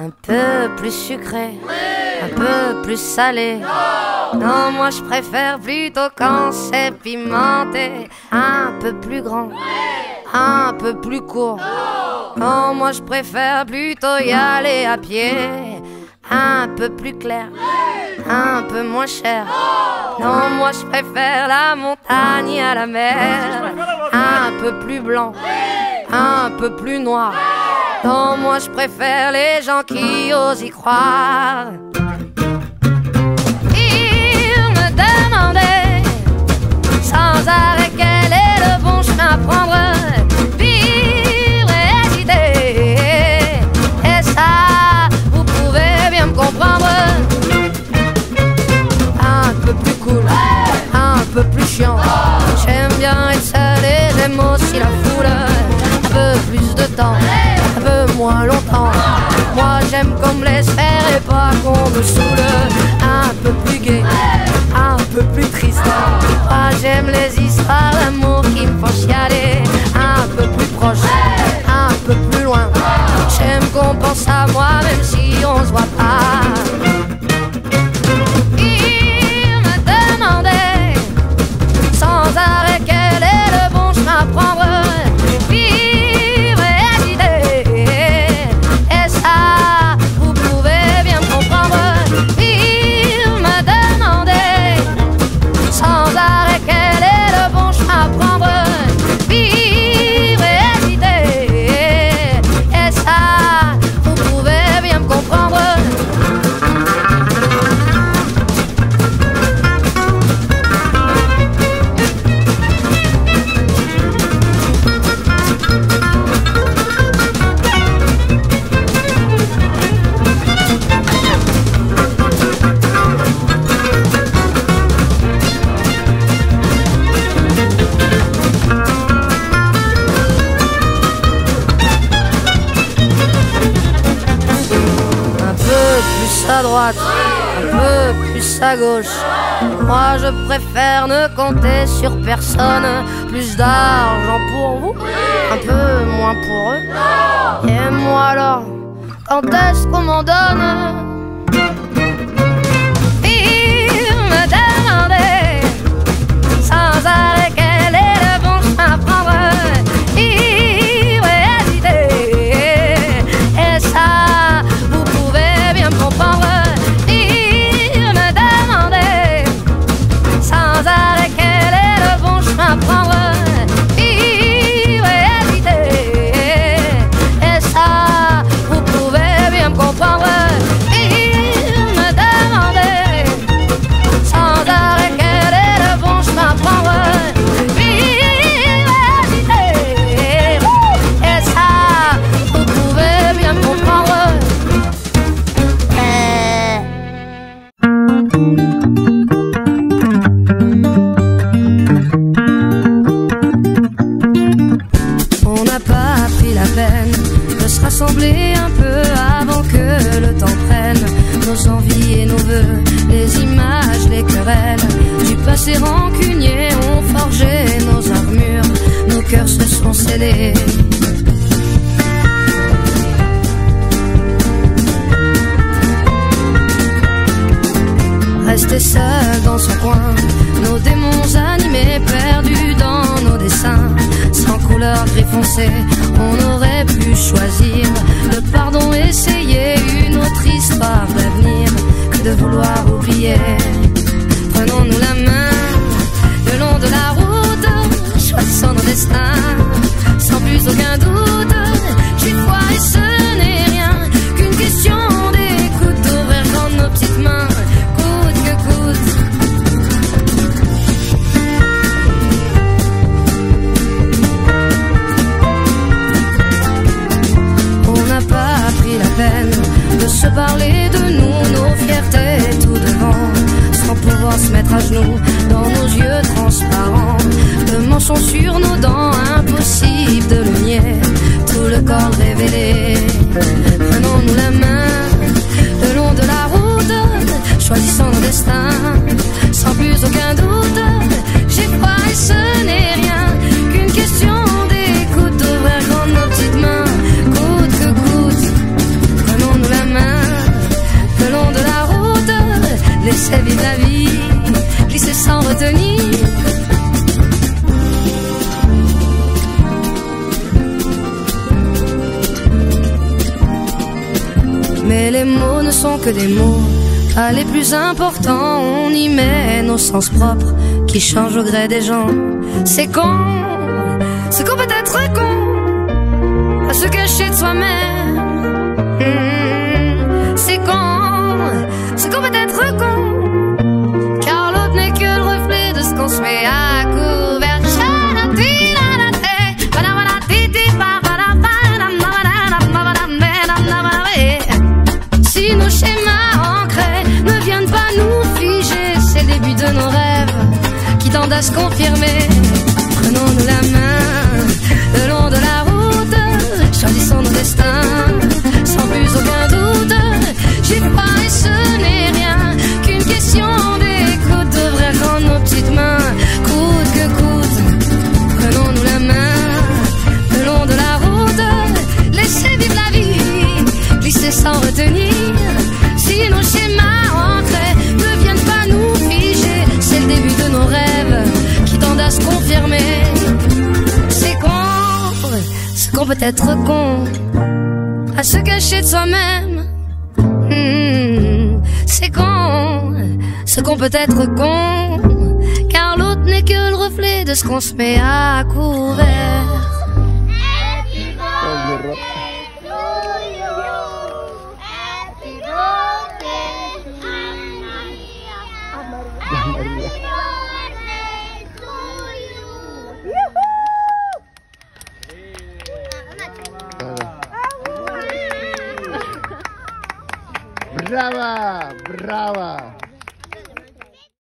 Un peu plus sucré, un peu plus salé. Non, moi je préfère plutôt quand c'est pimenté. Un peu plus grand, un peu plus court. Non, moi je préfère plutôt y aller à pied. Un peu plus clair, un peu moins cher. Non, moi je préfère la montagne à la mer. Un peu plus blanc, un peu plus noir. Non, moi je préfère les gens qui osent y croire. Il me demandait sans arrêt quel est le bon chemin à prendre. Vivre et hésiter, et ça, vous pouvez bien me comprendre. Un peu plus cool, un peu plus chiant. J'aime bien être seul et j'aime aussi la foule. Un peu plus de temps, un peu moins longtemps. Moi j'aime qu'on me laisse faire et pas qu'on me saoule. Un peu plus gai, un peu plus triste. Moi j'aime les histoires d'amour qui me font chialer. Un peu plus proche, un peu plus loin. J'aime qu'on pense à moi même si on se voit pas. Il me demandait sans arrêt quel est le bon chemin à prendre. À droite, un peu plus à gauche. Moi je préfère ne compter sur personne. Plus d'argent pour vous, un peu moins pour eux. Et moi alors, quand est-ce qu'on m'en donne? Il me demandait sans arrêt quel est le bon chemin à prendre. Vivre et hésiter, et ça, vous pouvez bien me comprendre. Il me demandait sans arrêt quel est le bon chemin à prendre. Vivre et hésiter, et ça, vous pouvez bien me comprendre. Il me demandait sans arrêt quel est le bon chemin à prendre. Vivre et hésiter, et ça, vous pouvez bien me comprendre. On n'a pas pris la peine de se rassembler un peu avant que le temps prenne nos envies et nos vœux, les images, les querelles du passé rancunier ont forgé nos armures, nos cœurs se sont scellés. Rester seul dans son coin, nos démons animés, perdus dans nos dessins. Sans couleur gris foncé, on aurait pu choisir le pardon, essayer une autre histoire d'avenir que de vouloir oublier. Prenons-nous la main le long de la route, choisissons nos destins sans plus aucun doute. J'y crois et ce n'est rien qu'une question d'écoute, d'ouvrir grand nos petites mains. De se parler de nous, nos fiertés tout devant, sans pouvoir se mettre à genoux dans nos yeux transparents. De mensonges sur nos dents, impossible de le nier. les mots ne sont que des mots, pas les plus importants. On y met nos sens propres qui changent au gré des gens. C'est con, c'est qu'on peut être con, à se cacher de soi-même. C'est qu'on peut être con, car l'autre n'est que le reflet de ce qu'on se met à couvert. Si nos schémas ancrés ne viennent pas nous figer, c'est le début de nos rêves qui tendent à se confirmer. Prenons-nous la main le long de la route, choisissons nos destins sans plus aucun doute. J'ai pas et ce n'est rien qu'une question d'écoute, devrait rendre nos petites mains coûte que coûte. Prenons-nous la main le long de la route, laissez vivre la vie, glisser sans retenir. Si nos schémas ancrés ne viennent pas nous figer, c'est le début de nos rêves qui tendent à se confirmer. C'est qu'on peut être con, à se cacher de soi-même. C'est con, ce qu'on peut être con, car l'autre n'est que le reflet de ce qu'on se met à couvert. Brava, brava.